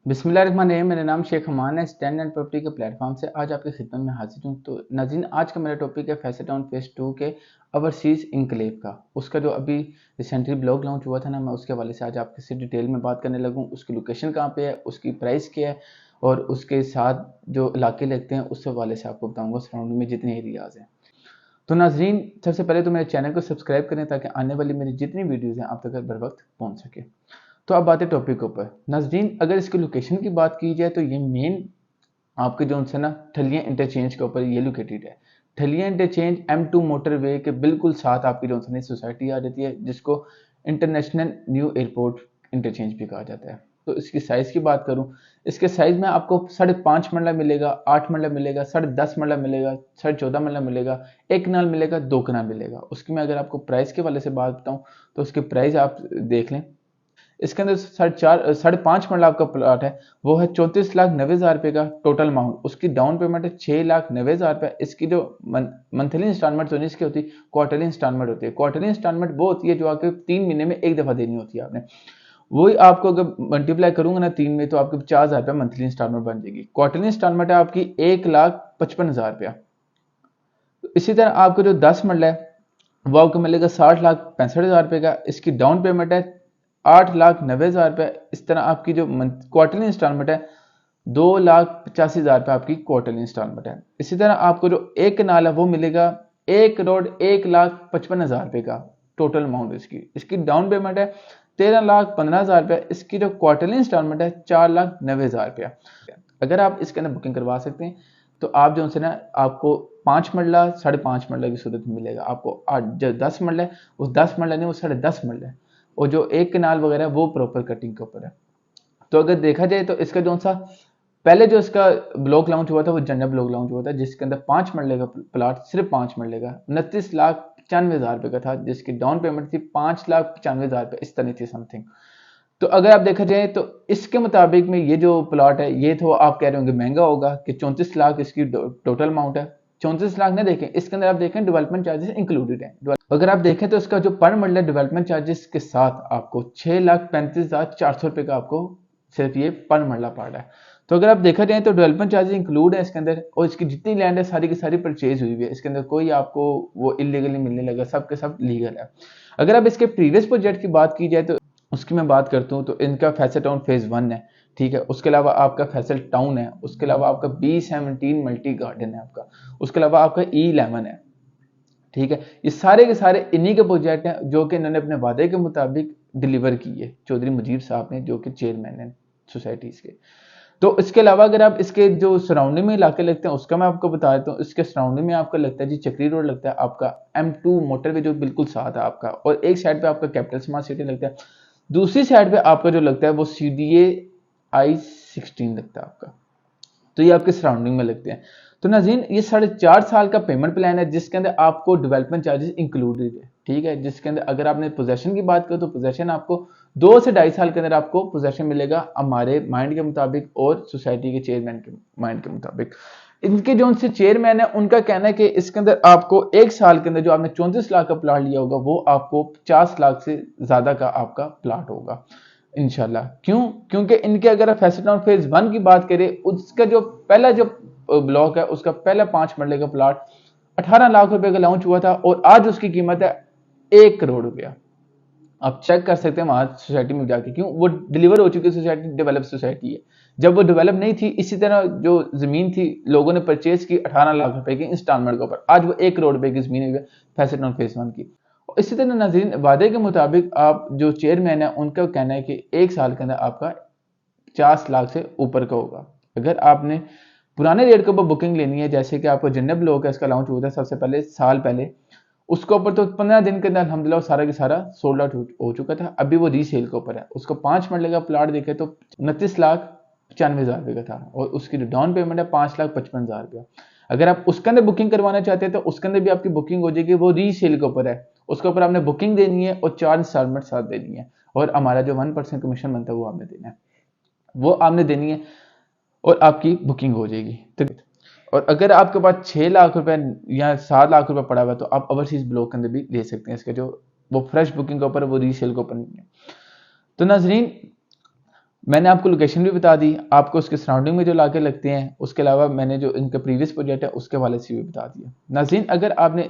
बिस्मिल्लाहिर्रहमानिर्रहीम। मेरा नाम शेख हमान है। स्टैंड एंड प्रॉपर्टी के प्लेटफॉर्म से आज आपकी खिदमत में हाजिर हूँ। तो नाज़रीन, आज का मेरा टॉपिक है फैसल टाउन फेज़ 2 के ओवरसीज़ इनकलेव का। उसका जो अभी रिसेंटली ब्लॉग लॉन्च हुआ था ना, मैं उसके हवाले से आज आपके से डिटेल में बात करने लगूँ। उसकी लोकेशन कहाँ पे है, उसकी प्राइस क्या है और उसके साथ जो इलाके लगते हैं उस हवाले से आपको बताऊँगा, सराउंडिंग में जितने एरियाज़ हैं। तो नाज़रीन, सबसे पहले तो मेरे चैनल को सब्सक्राइब करें ताकि आने वाली मेरी जितनी वीडियोज़ हैं आप तक बर वक्त पहुँच सके। तो अब बात है टॉपिक के ऊपर। नाज़रीन, अगर इसकी लोकेशन की बात की जाए तो ये मेन आपके जो है ना ठलियाँ इंटरचेंज के ऊपर ये लोकेटेड है। ठलियाँ इंटरचेंज M2 मोटरवे के बिल्कुल साथ आपकी जो है सोसाइटी आ जाती है, जिसको इंटरनेशनल न्यू एयरपोर्ट इंटरचेंज भी कहा जाता है। तो इसकी साइज़ की बात करूं, इसके साइज़ में आपको 5.5 मरला मिलेगा, 8 मरला मिलेगा, 10.5 मरला मिलेगा, 14.5 मरला मिलेगा, 1 कनाल मिलेगा, 2 कनाल मिलेगा। उसकी मैं अगर आपको प्राइस के वाले से बात बताऊं तो उसकी प्राइस आप देख लें। इसके अंदर 5.5 मरला आपका प्लॉट है, वो है 34,90,000 रुपये का टोटल अमाउंट। उसकी डाउन पेमेंट है 6,90,000 रुपये। इसकी जो मंथली इंस्टॉलमेंट तो नहीं इसकी होती, क्वार्टरली इंस्टॉलमेंट होती है। क्वार्टरली इंस्टॉलमेंट वो होती है जो आपके 3 महीने में एक दफ़ा देनी होती है आपने। वही आपको अगर मल्टीप्लाई करूंगा ना 3 में, तो आपके 50,000 रुपये मंथली इंस्टॉलमेंट बन जाएगी। क्वार्टरली इंस्टॉलमेंट है आपकी 1,55,000 रुपया। इसी तरह आपको जो 10 मरला है वो आपको मिलेगा 60,65,000 रुपये का। इसकी डाउन पेमेंट है 8,90,000 रुपये। इस तरह आपकी जो क्वार्टरली इंस्टॉलमेंट है 2,85,000 रुपये आपकी क्वार्टरली इंस्टॉलमेंट है। इसी तरह आपको जो 1 कनाल है वो मिलेगा 1,01,55,000 रुपये का टोटल अमाउंट। इसकी डाउन पेमेंट है 13,15,000 रुपये। इसकी जो क्वार्टरली इंस्टॉलमेंट है 4,90,000 रुपया। अगर आप इसके अंदर बुकिंग करवा सकते हैं तो आप जो है ना आपको 5 मरला 5.5 मरला की सूरत में मिलेगा। आपको 8 जो 10 मरला है उस 10 मरला नहीं, वो 10.5 मरला है। और जो 1 कनाल वगैरह वो प्रॉपर कटिंग के ऊपर है। तो अगर देखा जाए तो इसका जो सा पहले जो इसका ब्लॉक लॉन्च हुआ था वो जनरल ब्लॉक लॉन्च हुआ था, जिसके अंदर 5 मरले का प्लाट, सिर्फ 5 मरले का 29,95,000 रुपये का था, जिसकी डाउन पेमेंट थी 5,95,000 रुपये, इस तरह थी समथिंग। तो अगर आप देखा जाए तो इसके मुताबिक में ये जो प्लॉट है ये तो आप कह रहे होंगे महंगा होगा कि 34 लाख इसकी टोटल अमाउंट है। 34 लाख ना देखें, इसके अंदर आप देखें डेवलपमेंट चार्जेस इंक्लूडेड है। अगर आप देखें तो इसका जो पर मरला डेवलपमेंट चार्जेस के साथ आपको 6,35,400 रुपये का आपको सिर्फ ये पर मरला पड़ रहा है। तो अगर आप देखा जाए तो डेवलपमेंट चार्जेस इंक्लूड है इसके अंदर, और इसकी जितनी लैंड है सारी की सारी परचेज हुई हुई है। इसके अंदर कोई आपको वो इलीगली मिलने लगा, सब के सब लीगल है। अगर आप इसके प्रीवियस प्रोजेक्ट की बात की जाए तो उसकी मैं बात करता हूँ तो इनका फैसल टाउन फेज़ 1 है, ठीक है। उसके अलावा आपका फैसल टाउन है, उसके अलावा आपका B17 मल्टी गार्डन है आपका, उसके अलावा आपका E11 है, ठीक है। ये सारे के सारे इन्हीं के प्रोजेक्ट हैं जो कि इन्होंने अपने वादे के मुताबिक डिलीवर किए, चौधरी मुजीब साहब ने, जो कि चेयरमैन हैं सोसाइटीज़ के। तो इसके अलावा अगर आप इसके जो सराउंडिंग में इलाके लगते हैं उसका मैं आपको बता देता हूँ। इसके सराउंडिंग में आपका लगता है जी चक्री रोड लगता है, आपका M2 मोटरवे जो बिल्कुल साथ है आपका, और एक साइड पे आपका कैपिटल स्मार्ट सिटी लगता है, दूसरी साइड पे आपका जो लगता है वो CDA I-16 लगता है आपका। तो ये आपके सराउंडिंग में लगते हैं। तो नाज़रीन, ये 4.5 साल का पेमेंट प्लान है जिसके अंदर आपको डेवलपमेंट चार्जेस इंक्लूडेड है, ठीक है। जिसके अंदर अगर आपने पोजेशन की बात करो तो पोजेशन आपको 2 से 2.5 साल के अंदर आपको पोजेशन मिलेगा हमारे माइंड के मुताबिक और सोसाइटी के चेयरमैन के माइंड के मुताबिक। इनके जो उनसे चेयरमैन है उनका कहना है कि इसके अंदर आपको 1 साल के अंदर जो आपने 34 लाख का प्लाट लिया होगा वो आपको 50 लाख से ज्यादा का आपका प्लाट होगा इंशाल्लाह। क्यों? क्योंकि इनके अगर आप फैसल टाउन फेज 1 की बात करें, उसका जो पहला जो ब्लॉक है उसका पहला 5 मरले का प्लाट 18 लाख रुपए का लॉन्च हुआ था और आज उसकी कीमत है 1 करोड़ रुपया। आप चेक कर सकते हैं वहां सोसाइटी में जाके, क्यों वो डिलीवर हो चुकी सोसाइटी, डेवलप सोसाइटी है। जब वो डेवलप नहीं थी, इसी तरह जो जमीन थी लोगों ने परचेज की 18 लाख रुपए की इंस्टॉलमेंट के ऊपर, आज वो 1 करोड़ रुपए की जमीन है फैसल टाउन फेज 1 की। इसी तरह नाज़रीन, वादे के मुताबिक आप जो चेयरमैन है उनका कहना है कि 1 साल के अंदर आपका 50 लाख से ऊपर का होगा। अगर आपने पुराने रेट के ऊपर बुकिंग लेनी है, जैसे कि आपको जन्नत ब्लॉक है, इसका लॉन्च हुआ था सबसे पहले साल पहले, उसके ऊपर तो 15 दिन के अंदर अल्हम्दुलिल्लाह सारा की सारा सोल्ड आउट हो चुका था। अभी वो रीसेल के ऊपर है। उसको 5 मरले का प्लाट देखे तो 29,95,000 रुपये का था और उसकी जो डाउन पेमेंट है 5,55,000 रुपया। अगर आप उसके अंदर बुकिंग करवाना चाहते हैं तो उसके अंदर भी आपकी बुकिंग हो जाएगी, वो रीसेल के ऊपर है। उसके ऊपर आपने बुकिंग देनी है और 4 इंस्टॉलमेंट साथ देनी है, और हमारा जो 1% कमीशन बनता है वो आपने देना है, वो आपने देनी है और आपकी बुकिंग हो जाएगी। तो और अगर आपके पास 6 लाख रुपए या 7 लाख रुपए पड़ा हुआ है तो आप ओवरसीज ब्लॉक के अंदर भी ले सकते हैं। इसका जो वो फ्रेश बुकिंग के ऊपर, वो रीसेल के ऊपर नहीं है। तो नाजरीन, मैंने आपको लोकेशन भी बता दी, आपको उसके सराउंडिंग में जो इलाके लगते हैं, उसके अलावा मैंने जो इनका प्रीवियस प्रोजेक्ट है उसके वाले से भी बता दिया। नाज़रीन, अगर आपने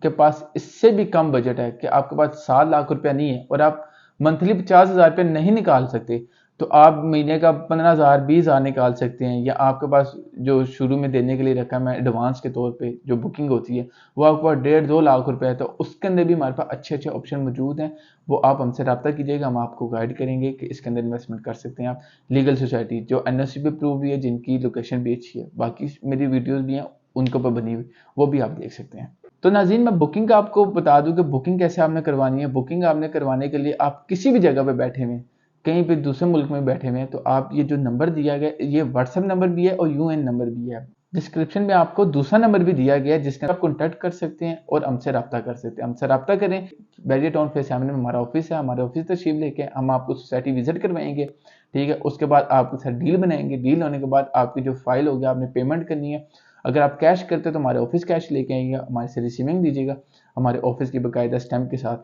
के पास इससे भी कम बजट है कि आपके पास 7 लाख रुपया नहीं है और आप मंथली 50,000 रुपये नहीं निकाल सकते, तो आप महीने का 15,000 20,000 निकाल सकते हैं, या आपके पास जो शुरू में देने के लिए रकम है एडवांस के तौर पे जो बुकिंग होती है वो आपके पास 1.5-2 लाख रुपए है, तो उसके अंदर भी हमारे पास अच्छे अच्छे ऑप्शन मौजूद हैं। वो आप हमसे रब्ता कीजिएगा, हम आपको गाइड करेंगे कि इसके अंदर इन्वेस्टमेंट कर सकते हैं आप। लीगल सोसाइटी जो NOC पे अप्रूव भी है, जिनकी लोकेशन भी अच्छी है, बाकी मेरी वीडियोज़ भी हैं उनके ऊपर बनी हुई, वो भी आप देख सकते हैं। तो नाज़रीन, मैं बुकिंग का आपको बता दूं कि बुकिंग कैसे आपने करवानी है। बुकिंग आपने करवाने के लिए आप किसी भी जगह पे बैठे हुए, कहीं पे दूसरे मुल्क में बैठे हुए हैं, तो आप ये जो नंबर दिया गया है, ये व्हाट्सएप नंबर भी है और UN नंबर भी है। डिस्क्रिप्शन में आपको दूसरा नंबर भी दिया गया है जिसके आप कॉन्टैक्ट कर सकते हैं और हमसे रब्ता कर सकते हैं। हमसे रब्ता करें, बैरियर टाउन फेस सामने में हमारा ऑफिस है, हमारे ऑफिस तशरीफ लेके हम आपको सोसाइटी विजिट करवाएंगे, ठीक है। उसके बाद आपके साथ डील बनाएंगे, डील होने के बाद आपकी जो फाइल होगी आपने पेमेंट करनी है। अगर आप कैश करते हैं तो हमारे ऑफिस कैश लेके आइएगा, हमारे से रिसीविंग दीजिएगा हमारे ऑफिस की बाकायदा स्टैम्प के साथ।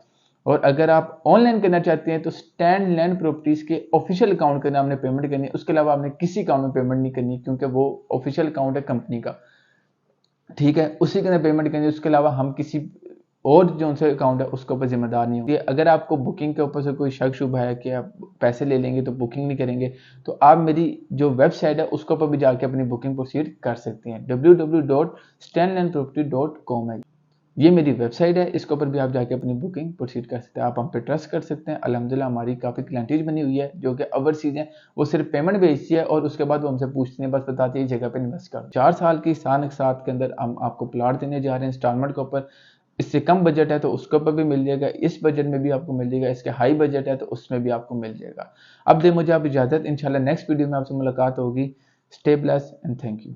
और अगर आप ऑनलाइन करना चाहते हैं तो स्टैंड लैंड प्रॉपर्टीज के ऑफिशियल अकाउंट के नाम आपने पेमेंट करनी है, उसके अलावा आपने किसी अकाउंट में पेमेंट नहीं करनी, क्योंकि वो ऑफिशियल अकाउंट है कंपनी का, ठीक है, उसी के अंदर पेमेंट करनी है। उसके अलावा हम किसी और जो उनसे अकाउंट है उसके ऊपर जिम्मेदार नहीं होंगे। अगर आपको बुकिंग के ऊपर से कोई शक शुभ है कि आप पैसे ले लेंगे तो बुकिंग नहीं करेंगे, तो आप मेरी जो वेबसाइट है उसके ऊपर भी जाके अपनी बुकिंग प्रोसीड कर सकते हैं। www.stanlandproperty.com है, ये मेरी वेबसाइट है, इसके ऊपर भी आप जाके अपनी बुकिंग प्रोसीड कर सकते हैं। आप हम पे ट्रस्ट कर सकते हैं। अल्हम्दुलिल्लाह हमारी काफ़ी क्लाइंटेज बनी हुई है जो कि ओवरसीज हैं, वो सिर्फ पेमेंट भेजती है और उसके बाद वो हमसे पूछती है, बस बताती है इस जगह पे इन्वेस्ट कर। 4 साल की साथ के अंदर हम आपको प्लाट देने जा रहे हैं इंस्टॉलमेंट के ऊपर। इससे कम बजट है तो उसके ऊपर भी मिल जाएगा, इस बजट में भी आपको मिल जाएगा, इसके हाई बजट है तो उसमें भी आपको मिल जाएगा। अब दे मुझे आप इजाज़त, इंशाल्लाह नेक्स्ट वीडियो में आपसे मुलाकात होगी। Stay blessed and thank you.